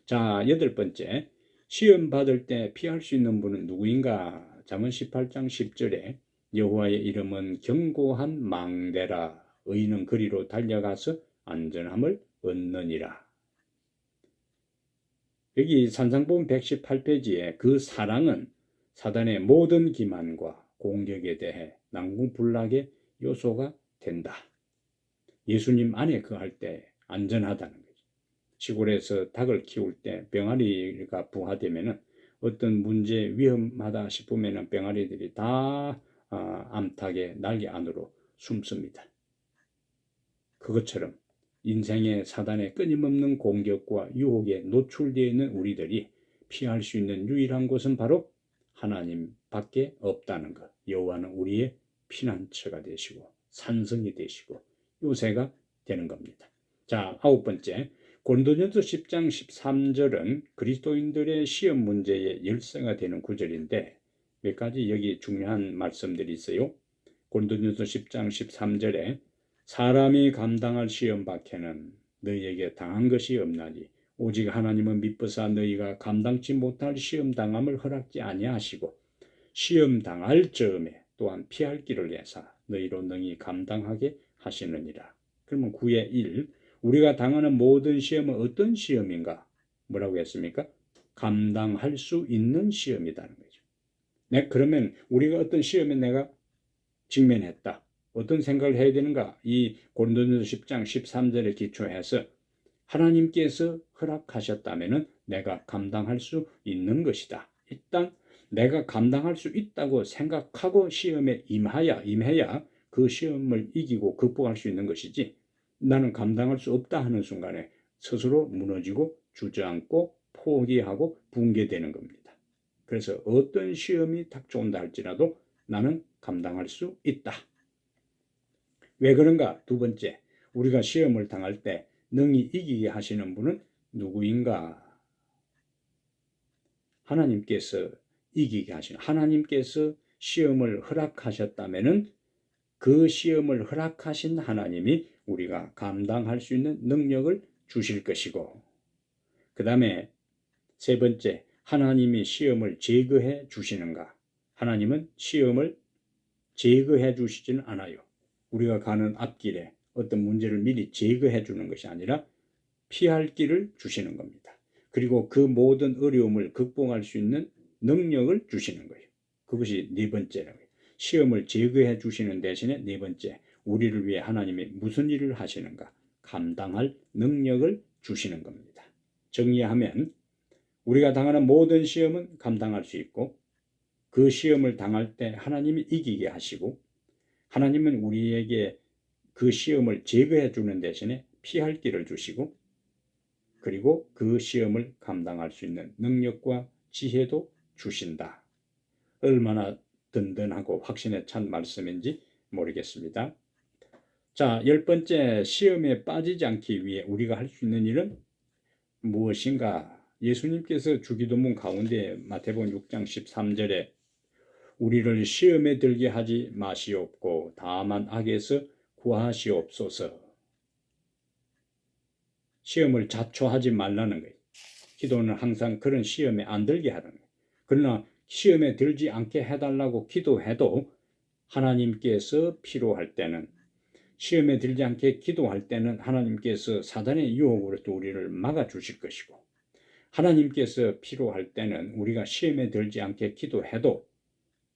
자, 8번째, 시험 받을 때 피할 수 있는 분은 누구인가? 잠언 18장 10절에 여호와의 이름은 견고한 망대라 의인은 그리로 달려가서 안전함을 얻느니라. 여기 산상본 118페이지에 그 사랑은 사단의 모든 기만과 공격에 대해 난공불락의 요소가 된다. 예수님 안에 거할 때 안전하다는 거죠. 시골에서 닭을 키울 때 병아리가 부화되면 어떤 문제 위험하다 싶으면 병아리들이 다 암탉의 날개 안으로 숨습니다. 그것처럼 인생의 사단의 끊임없는 공격과 유혹에 노출되어 있는 우리들이 피할 수 있는 유일한 곳은 바로 하나님밖에 없다는 것. 여호와는 우리의 피난처가 되시고 산성이 되시고 요새가 되는 겁니다. 자, 9번째, 고린도전서 10장 13절은 그리스도인들의 시험 문제의 열쇠가 되는 구절인데 몇 가지 여기 중요한 말씀들이 있어요. 고린도전서 10장 13절에 사람이 감당할 시험 밖에는 너희에게 당한 것이 없나니 오직 하나님은 미쁘사 너희가 감당치 못할 시험 당함을 허락지 아니하시고 시험 당할 즈음에 또한 피할 길을 내사 너희로 능히 감당하게 하시느니라. 그러면 9의 1, 우리가 당하는 모든 시험은 어떤 시험인가? 뭐라고 했습니까? 감당할 수 있는 시험이라는 거죠. 그러면 우리가 어떤 시험에 내가 직면했다. 어떤 생각을 해야 되는가? 이 고린도전서 10장 13절에 기초해서 하나님께서 허락하셨다면 내가 감당할 수 있는 것이다. 일단 내가 감당할 수 있다고 생각하고 시험에 임해야 그 시험을 이기고 극복할 수 있는 것이지 나는 감당할 수 없다 하는 순간에 스스로 무너지고 주저앉고 포기하고 붕괴되는 겁니다. 그래서 어떤 시험이 닥쳐온다 할지라도 나는 감당할 수 있다. 왜 그런가? 2번째, 우리가 시험을 당할 때 능히 이기게 하시는 분은 누구인가? 하나님께서 이기게 하시는, 하나님께서 시험을 허락하셨다면은 그 시험을 허락하신 하나님이 우리가 감당할 수 있는 능력을 주실 것이고, 그 다음에 3번째, 하나님이 시험을 제거해 주시는가? 하나님은 시험을 제거해 주시지는 않아요. 우리가 가는 앞길에 어떤 문제를 미리 제거해 주는 것이 아니라 피할 길을 주시는 겁니다. 그리고 그 모든 어려움을 극복할 수 있는 능력을 주시는 거예요. 그것이 4번째라고요. 시험을 제거해 주시는 대신에 4번째, 우리를 위해 하나님이 무슨 일을 하시는가? 감당할 능력을 주시는 겁니다. 정리하면 우리가 당하는 모든 시험은 감당할 수 있고 그 시험을 당할 때 하나님이 이기게 하시고 하나님은 우리에게 그 시험을 제거해 주는 대신에 피할 길을 주시고 그리고 그 시험을 감당할 수 있는 능력과 지혜도 주신다. 얼마나 든든하고 확신에 찬 말씀인지 모르겠습니다. 자, 10번째, 시험에 빠지지 않기 위해 우리가 할 수 있는 일은 무엇인가? 예수님께서 주기도문 가운데 마태복음 6장 13절에 우리를 시험에 들게 하지 마시옵고 다만 악에서 구하시옵소서. 시험을 자초하지 말라는 거예요. 기도는 항상 그런 시험에 안 들게 하는 거예요. 그러나 시험에 들지 않게 해달라고 기도해도 하나님께서 필요할 때는, 시험에 들지 않게 기도할 때는 하나님께서 사단의 유혹으로부터 우리를 막아주실 것이고, 하나님께서 필요할 때는 우리가 시험에 들지 않게 기도해도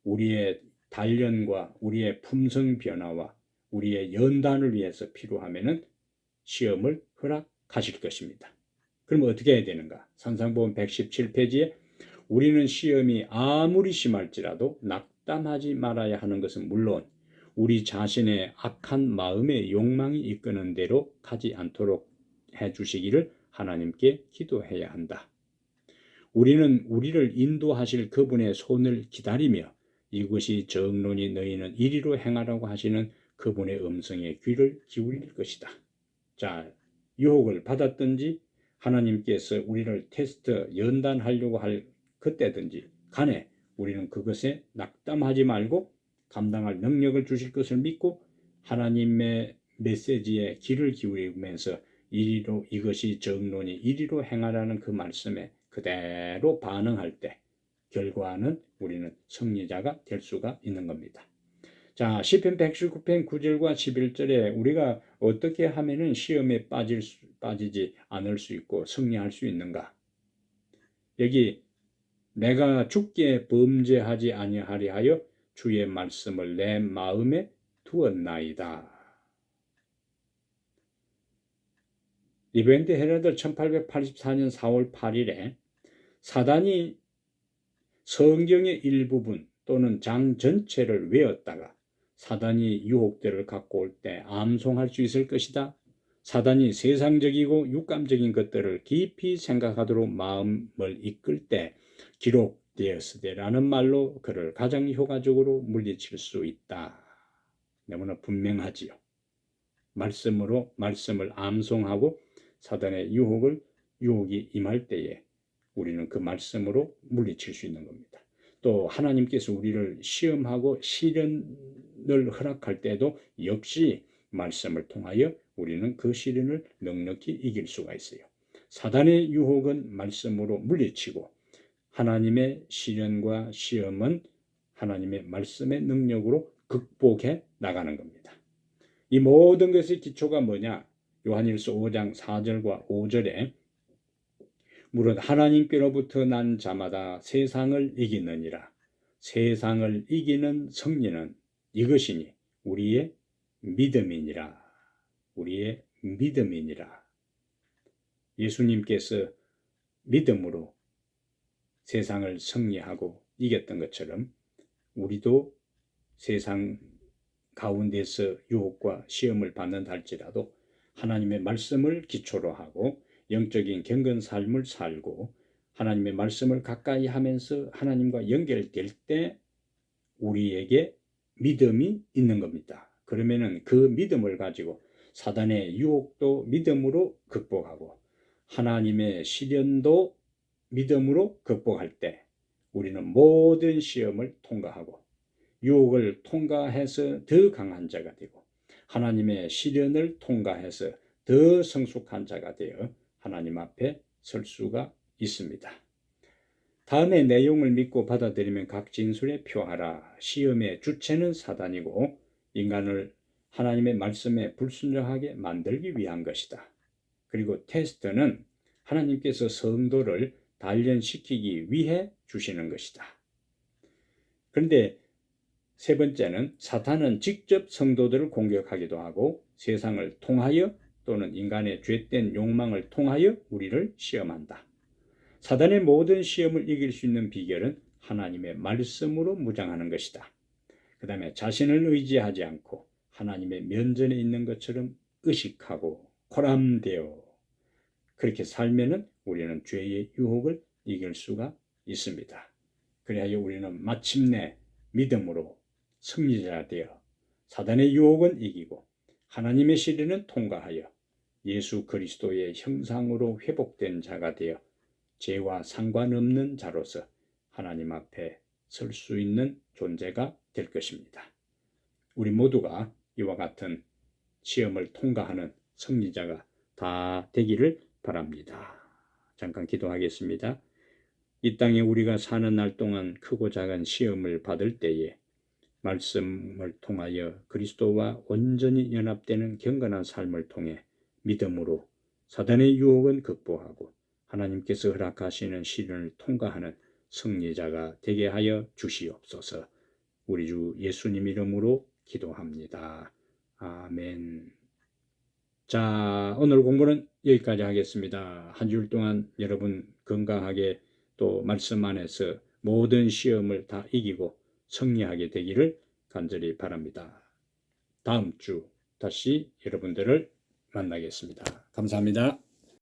우리의 단련과 우리의 품성 변화와 우리의 연단을 위해서 필요하면은 시험을 허락하실 것입니다. 그럼 어떻게 해야 되는가? 산상보험 117페이지에 우리는 시험이 아무리 심할지라도 낙담하지 말아야 하는 것은 물론 우리 자신의 악한 마음의 욕망이 이끄는 대로 가지 않도록 해주시기를 하나님께 기도해야 한다. 우리는 우리를 인도하실 그분의 손을 기다리며 이것이 정론이 너희는 이리로 행하라고 하시는 그분의 음성에 귀를 기울일 것이다. 자, 유혹을 받았든지 하나님께서 우리를 테스트 연단하려고 할 그때든지 간에 우리는 그것에 낙담하지 말고 감당할 능력을 주실 것을 믿고 하나님의 메시지에 귀를 기울이면서 이리로, 이것이 정론이 이리로 행하라는 그 말씀에 그대로 반응할 때 결과는 우리는 승리자가 될 수가 있는 겁니다. 자, 시편 119편 9절과 11절에 우리가 어떻게 하면은 시험에 빠지지 않을 수 있고 승리할 수 있는가? 여기 내가 주께 범죄하지 아니하리 하여 주의 말씀을 내 마음에 두었나이다. 리벤트 헤럴드 1884년 4월 8일에 사단이 성경의 일부분 또는 장 전체를 외웠다가 사단이 유혹들을 갖고 올 때 암송할 수 있을 것이다. 사단이 세상적이고 육감적인 것들을 깊이 생각하도록 마음을 이끌 때 기록되었으되라는 말로 그를 가장 효과적으로 물리칠 수 있다. 너무나 분명하지요. 말씀으로 말씀을 암송하고 사단의 유혹이 임할 때에 우리는 그 말씀으로 물리칠 수 있는 겁니다. 또 하나님께서 우리를 시험하고 시련을 허락할 때도 역시 말씀을 통하여 우리는 그 시련을 넉넉히 이길 수가 있어요. 사단의 유혹은 말씀으로 물리치고 하나님의 시련과 시험은 하나님의 말씀의 능력으로 극복해 나가는 겁니다. 이 모든 것의 기초가 뭐냐? 요한일서 5장 4절과 5절에 무릇 하나님께로부터 난 자마다 세상을 이기느니라. 세상을 이기는 승리는 이것이니 우리의 믿음이니라. 우리의 믿음이니라. 예수님께서 믿음으로 세상을 승리하고 이겼던 것처럼 우리도 세상 가운데서 유혹과 시험을 받는다 할지라도 하나님의 말씀을 기초로 하고 영적인 경건 삶을 살고 하나님의 말씀을 가까이 하면서 하나님과 연결될 때 우리에게 믿음이 있는 겁니다. 그러면은 그 믿음을 가지고 사단의 유혹도 믿음으로 극복하고 하나님의 시련도 믿음으로 극복할 때 우리는 모든 시험을 통과하고 유혹을 통과해서 더 강한 자가 되고 하나님의 시련을 통과해서 더 성숙한 자가 되어 하나님 앞에 설 수가 있습니다. 다음의 내용을 믿고 받아들이면 각 진술에 표하라. 시험의 주체는 사단이고 인간을 하나님의 말씀에 불순종하게 만들기 위한 것이다. 그리고 테스트는 하나님께서 성도를 단련시키기 위해 주시는 것이다. 그런데 세 번째는 사탄은 직접 성도들을 공격하기도 하고 세상을 통하여 또는 인간의 죄된 욕망을 통하여 우리를 시험한다. 사단의 모든 시험을 이길 수 있는 비결은 하나님의 말씀으로 무장하는 것이다. 그 다음에 자신을 의지하지 않고 하나님의 면전에 있는 것처럼 의식하고 코람되어 그렇게 살면은 우리는 죄의 유혹을 이길 수가 있습니다. 그래야 우리는 마침내 믿음으로 승리자 되어 사단의 유혹은 이기고 하나님의 시련은 통과하여 예수 그리스도의 형상으로 회복된 자가 되어 죄와 상관없는 자로서 하나님 앞에 설 수 있는 존재가 될 것입니다. 우리 모두가 이와 같은 시험을 통과하는 승리자가 다 되기를 바랍니다. 잠깐 기도하겠습니다. 이 땅에 우리가 사는 날 동안 크고 작은 시험을 받을 때에 말씀을 통하여 그리스도와 온전히 연합되는 경건한 삶을 통해 믿음으로 사단의 유혹은 극복하고 하나님께서 허락하시는 시련을 통과하는 승리자가 되게 하여 주시옵소서. 우리 주 예수님 이름으로 기도합니다. 아멘. 자, 오늘 공부는 여기까지 하겠습니다. 한 주일 동안 여러분 건강하게 또 말씀 안에서 모든 시험을 다 이기고 승리하게 되기를 간절히 바랍니다. 다음 주 다시 여러분들을 만나겠습니다. 감사합니다.